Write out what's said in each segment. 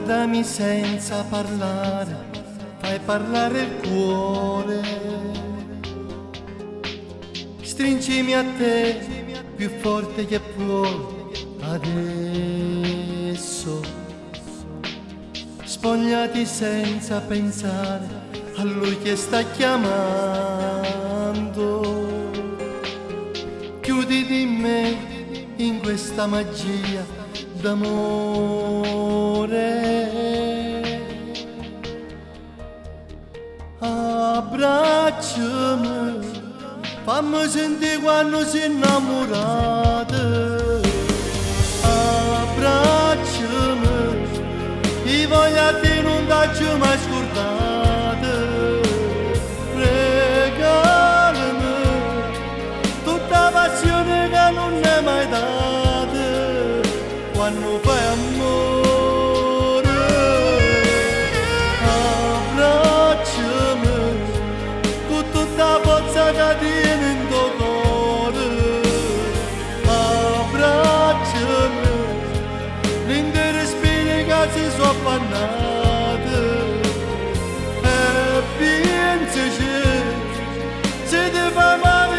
Guardami senza parlare, fai parlare il cuore. Stringimi a te più forte che puoi adesso. Spogliati senza pensare a lui che sta chiamando. Chiuditi in me in questa magia d'amore. Abbracciami, fammi sentire quando sei innamorata. Abbracciami, io voglio a te non t'ho mai scordata. Regalami tutta la passione che non mi hai mai data quando fai amore. Abbracciami con tutta la forza che tieni in tuo cuore. Abbracciami l'intera spina che si sono appannate. E pensaci se ti fai male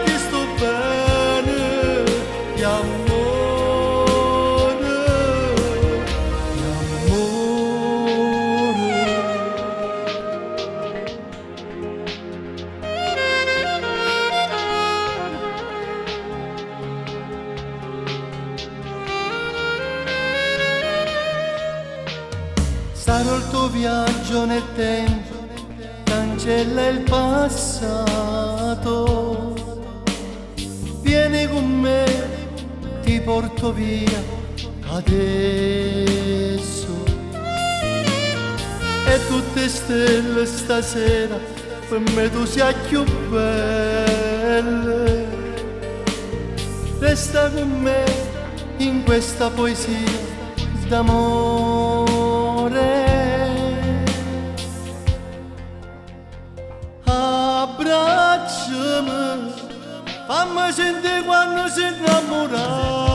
che sto bene di amore, di amore. Sarò il tuo viaggio nel tempo, cancella il passato. Vieni con me, ti porto via adesso. E tutte stelle stasera per me tu sia più belle. Resta con me in questa poesia d'amore. Abbracciami, fammi sentire quando sei innamorata.